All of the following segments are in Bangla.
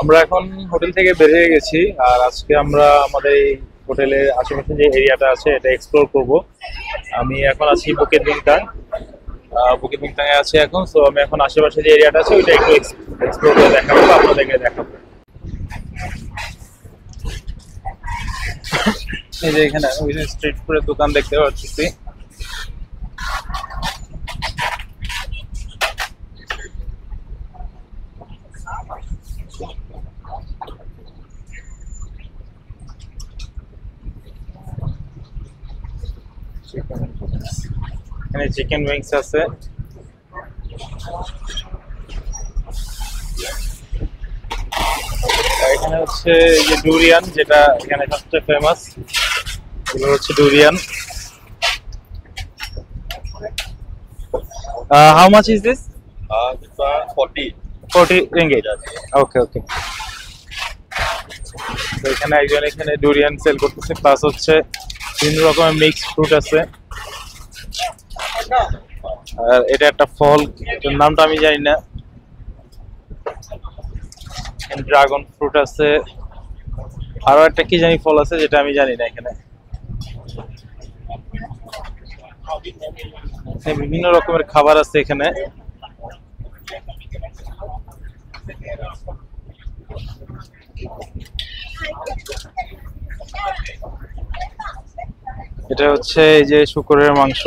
আমরা এখন হোটেল থেকে বের হয়ে গেছি আর আজকে আমরা আমাদের এই হোটেলের আশেপাশে যে এরিয়াটা আছে এটা এক্সপ্লোর করব। আমি এখন আছি বুকেট বিংটাং। বুকেট বিংটাংয়ে আছি এখন। সো আমি এখন আশেপাশে যে এরিয়াটা আছে ওইটা একটু এক্সপ্লোর করে দেখাবো, আপনাদেরকে দেখাবো। এই যে এখানে স্ট্রিট ফুডের দোকান দেখতে পাচ্ছি। এখানে চিকেন উইংস আছে। এখানে হচ্ছে এই যে ডুরিয়ান, যেটা এখানে সবচেয়ে ফেমাস। এগুলো হচ্ছে durian. How much is this? 40 ringgit. ওকে ওকে। তো এখানে একজন এখানে ডুরিয়ান সেল করতেছে, প্লাস হচ্ছে বিভিন্ন রকমের মিক্স ফ্রুট আছে। আর এটা একটা ফল, এটার নামটা আমি জানি না। ড্রাগন ফ্রুট আছে, আরো একটা কি জানি ফল আছে যেটা আমি জানি না। এখানে বিভিন্ন রকমের খাবার আছে এখানে। এটা হচ্ছে এই যে শূকরের মাংস।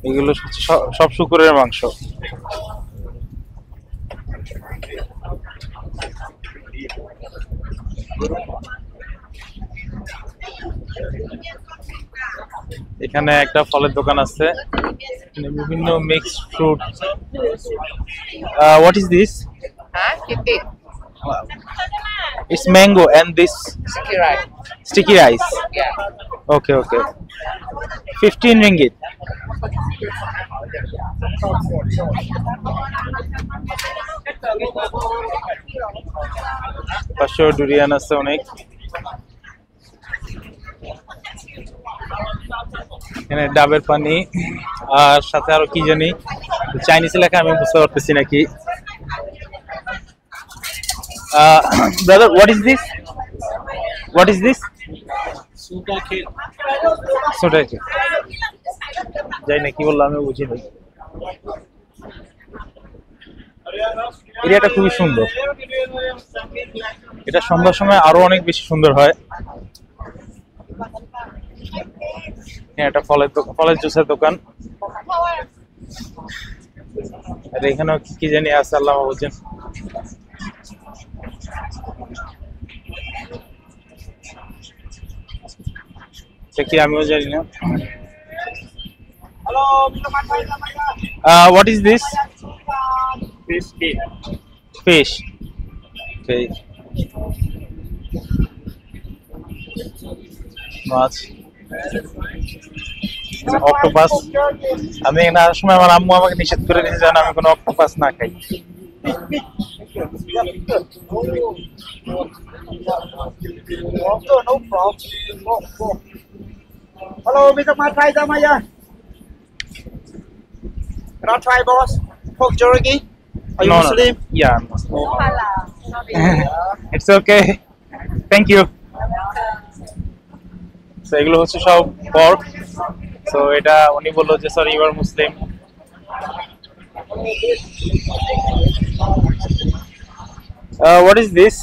এগুলো সব শূকরের মাংস। এখানে একটা ফলের দোকান আছে, বিভিন্ন mixed fruit. What is this? It's mango and this Sticky rice. sticky rice. Yeah. Okay, okay. 15 ringgit. পাশে ডুরিয়ান আছে অনেক। এখানে ডাবের পানি আর সাথে আরো কি জানি চাইনিজ লেখা, আমি বুঝতে পারতেছি নাকি। Brother, what is this? What is this? Soda cake. যাই না কি বললাম আমি বুঝি নাই। এরিয়াটা খুবই সুন্দর। এটা সন্ধ্যার সময় আরো অনেক বেশি সুন্দর হয়। হ্যাঁ, এটা ফলের জুসের দোকান। আর এখানেও কি জানি আছে, আল্লাহ বুঝেন। কি আমিও জানি না। What is this? Fish. Okay. মাছ, অক্টোপাস। আমি এখানে আসার সময় আমার আম্মু আমাকে নিষেধ করে দিয়েছে যেন আমি কোনো অক্টোপাস না খাই। Hello, Mr. Matai Damaya. Can I try, boss? Pork jerky? Are you Muslim? Yeah, I'm Muslim. It's okay. Thank you. So এগুলো হচ্ছে সব পর্ক। সো এটা উনি বললো যে sorry you are Muslim. What is this?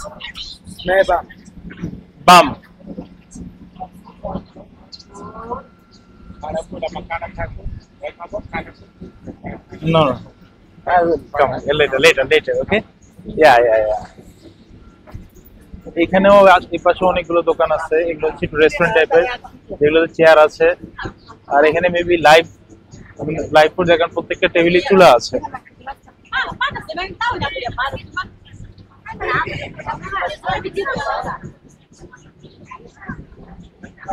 Neba. Bum. No. Come later. Okay? Yeah. এখানেও এই পাশে অনেকগুলো দোকান আছে। এগুলো হচ্ছে রেস্টুরেন্ট টাইপের, যেগুলোতে চেয়ার আছে। আর এখানে মেবি লাইভ ফুড দেখেন, প্রত্যেকটা টেবিলে চুলা আছে।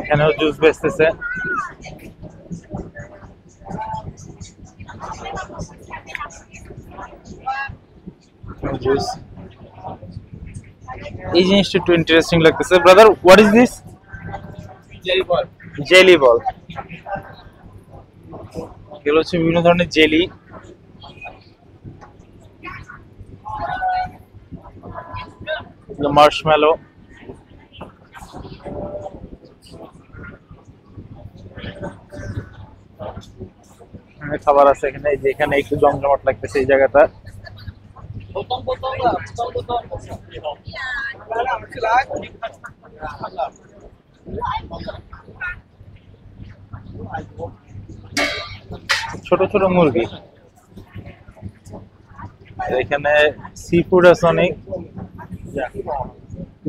এখানেও জুস বেচতেছে। জুস, এই জিনিসটা একটু ইন্টারেস্টিং লাগতেছে। Brother, what is this? Jelly ball. এগুলো হচ্ছে বিভিন্ন ধরনের জেলি। মার্শমেলো, খাবার আছে এখানে। এই যে এখানে একটু জমজমাট লাগতেছে এই জায়গাটা। ছোট ছোট মুরগি এখানে, সি ফুড আছে অনেক,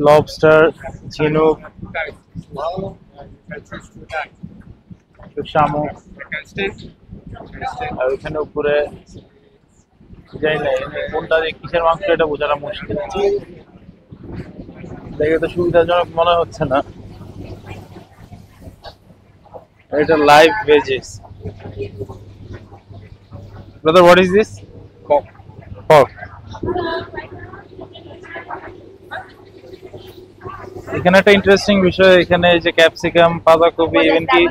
লবস্টার, ঝিনুক, শামুক। আর ওইখানে উপরে যাই না কোনটা যে কিসের মাংস এটা বোঝানো মুশকিল, দেখে তো সুবিধাজনক মনে হচ্ছে না। এটা live wedges. Brother, what is this? Pork. এখানে একটা ইন্টারেস্টিং বিষয়, এখানে যে ক্যাপসিকাম, পাতাকপি, ইভেন কি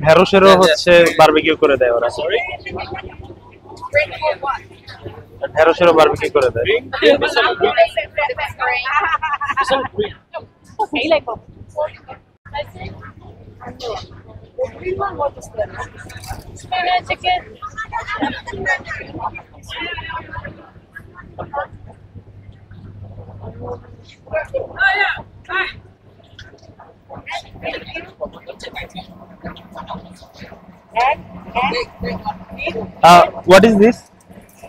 ঢেঁড়সেরও হচ্ছে বারবিকিউ করে দেয় ওরা। ঢেঁড়সেরও বারবিকিউ করে দেয়। What is this?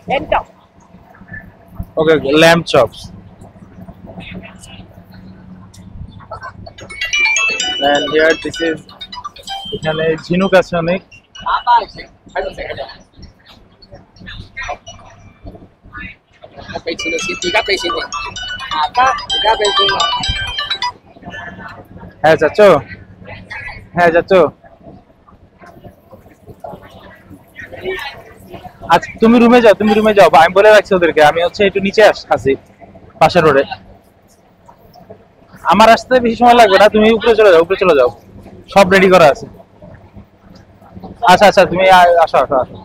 Lamb chop. Okay, lamb chops. And here this is, এখানে ঝিনুক আছে অনেক। হ্যাঁ চাচো, হ্যাঁ চাচো। আচ্ছা তুমি রুমে যাও, তুমি রুমে যাও, আমি বলে রাখছি ওদেরকে আমি হচ্ছে একটু নিচে আসছি পাশের রোডে। আমার আসতে বেশি সময় লাগবে না, তুমি উপরে চলে যাও, উপরে চলে যাও, সব রেডি করা আছে। আচ্ছা আচ্ছা তুমি আসো আসো আসো।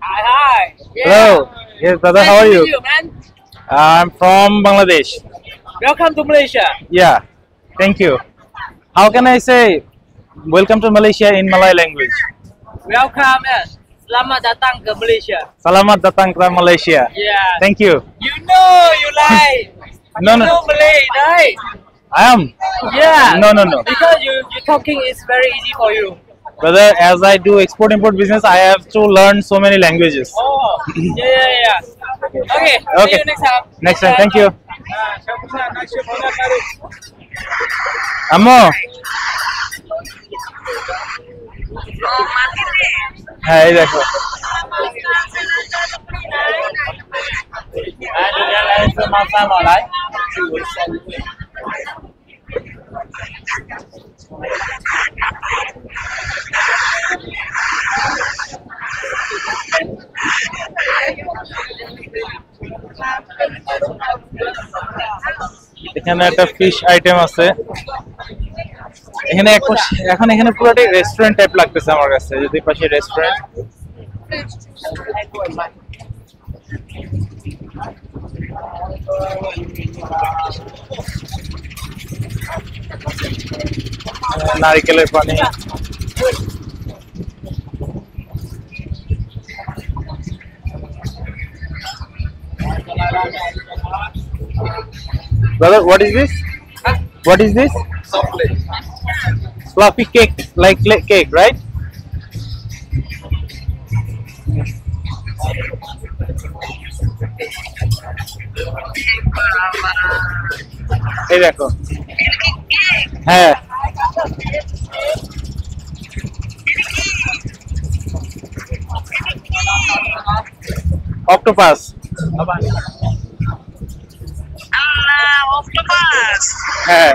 Hi. Hello. Yes, brother. How are you? Man. I'm from Bangladesh. Welcome to Malaysia. Yeah. Thank you. How can I say welcome to Malaysia in Malay language? Welcome and selamat datang ke Malaysia. Selamat datang ke Malaysia. Yeah. Thank you. You know you like. No, you no. know Malay, right? I am. Yeah. No, no, no. Because you talking is very easy for you. Brother, as I do export-import business, I have to learn so many languages. Oh. Yeah. Okay. Okay. See you next time. Next time. Thank you. Ammo. হ্যাঁ এই দেখো, এখানে একটা ফিশ আইটেম আছে। এখানে এখন এখানে পুরোটাই রেস্টুরেন্ট টাইপ লাগতেছে আমার কাছে, যদি পাশে রেস্টুরেন্ট। নারকেলের পানি, brother, what is this? What is this? Fluffy cake, like cake, right? এই দেখো, হ্যাঁ অক্টোপাস। Octopus. হ্যাঁ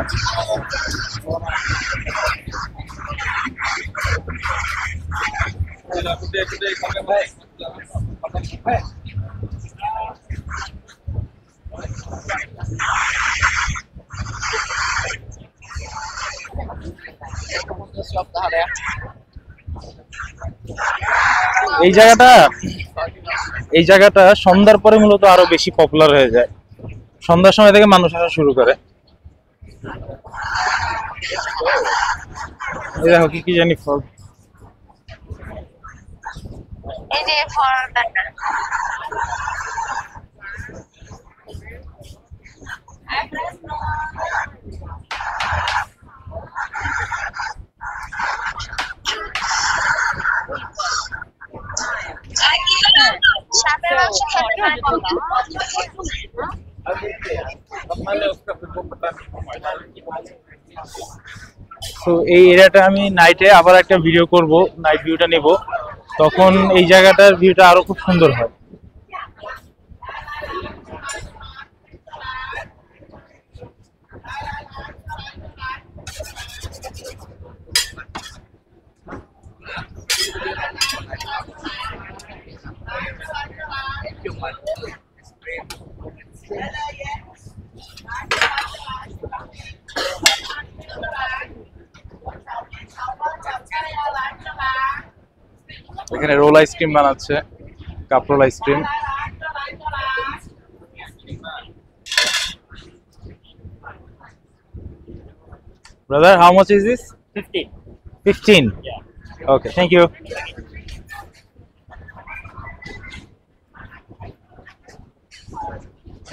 এই জায়গাটা সন্ধ্যার পরে মূলত আরো বেশি পপুলার হয়ে যায়। সন্ধ্যার সময় থেকে মানুষ আসা শুরু করে। এই দেখো কি কি জানি ফল। এই যে ফলটা সাপের মাংস খেতে পারবো তো এই এরিয়াটা আমি নাইটে আবার একটা ভিডিও করব, নাইট ভিউটা নেব, তখন এই জায়গাটার ভিউটা আরো খুব সুন্দর হয়। এখানে রোল আইসক্রিম বানাচ্ছে, cup role ice cream. Brother, how much is this? 15. 15. Yeah. Okay, thank you.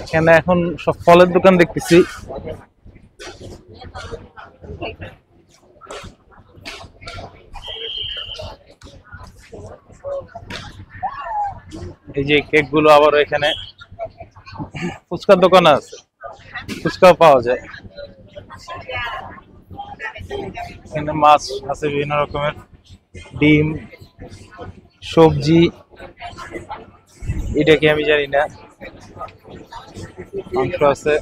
এখানে এখন সব ফলের দোকান দেখতেছি। এই যে কেক গুলো আবার এখানে ফুচকার দোকান আছে, ফুচকাও পাওয়া যায়। এখানে মাছ আছে, বিভিন্ন রকমের ডিম, সবজি, এটা কি আমি জানি না, মাংস আছে।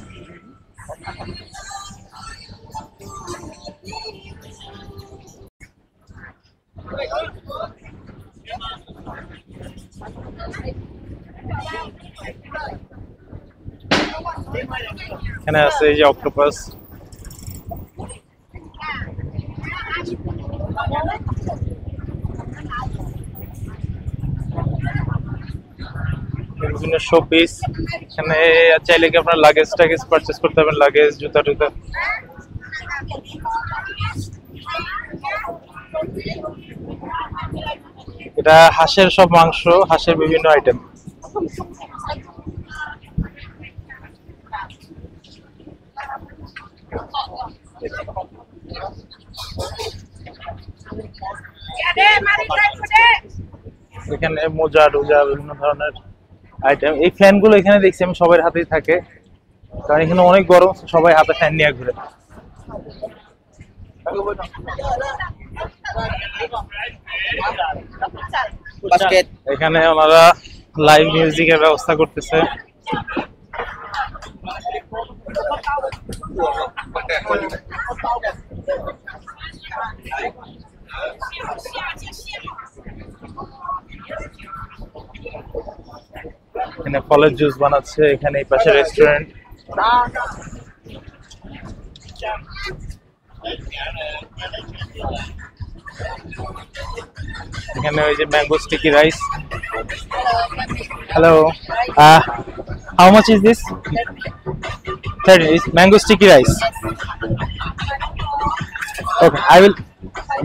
এখানে আছে এই যে অক্টোপাস। বিভিন্ন শোপিস। এখানে চাইলে কি আপনার লাগেজ টাগেজ পারচেস করতে পারবেন, লাগেজ, জুতা টুতা। এটা হাঁসের সব মাংস, হাঁসের বিভিন্ন আইটেম। এখানে মোজা টুজা বিভিন্ন ধরনের আইটেম। এই ফ্যান গুলো এখানে দেখছি আমি সবার হাতেই থাকে, কারণ এখানে অনেক গরম, সবাই হাতে ফ্যান নিয়ে ঘুরে। এখানে ওনারা লাইভ মিউজিকের ব্যবস্থা করতেছে। এখানে ফলের জুস বানাচ্ছে, এখানে এই পাশে রেস্টুরেন্ট। এখানে ওই যে mango sticky rice. Hello, how much is this? 30 is mango sticky rice. Okay, I will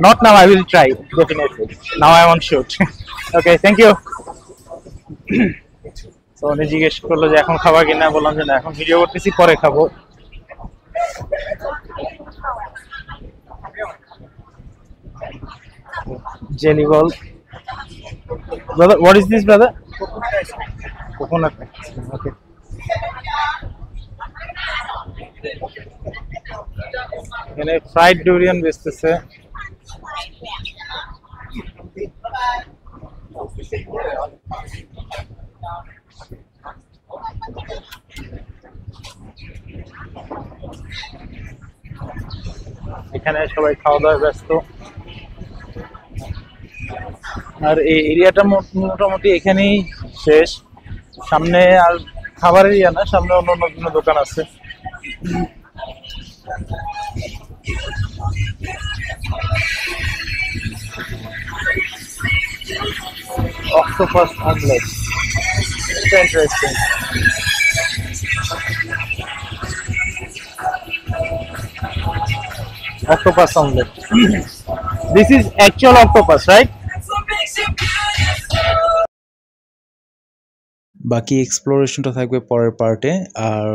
not now, I will try definitely. Now I am on shoot. Okay, thank you. তো উনি জিজ্ঞেস করলো যে এখন খাবা কিনা, বললাম যে না এখন ভিডিও করতেছি, পরে খাবো। Jelly ball. Brother, what is this, brother? Coconut ice cream. Okay. এখানে ফ্রাইড ডুরিয়ান বেচতেছে। এখানে সবাই খাওয়া দাওয়ায় ব্যস্ত। আর এই এরিয়াটা মোটামুটি এখানেই শেষ। সামনে আর খাবার এরিয়া না, সামনে অন্য অন্য বিভিন্ন দোকান আছে। অক্টোপাস আমলেট, এটা interesting. Octopus omelette, this is actual octopus, right? বাকি এক্সপ্লোরেশনটা থাকবে পরের পার্টে। আর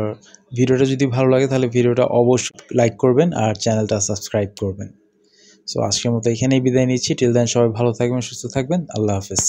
ভিডিওটা যদি ভালো লাগে তাহলে ভিডিওটা অবশ্যই লাইক করবেন আর চ্যানেলটা সাবস্ক্রাইব করবেন। সো আজকের মতো এখানেই বিদায় নিচ্ছি। টিল দেন সবাই ভালো থাকবেন, সুস্থ থাকবেন। আল্লাহ হাফেজ।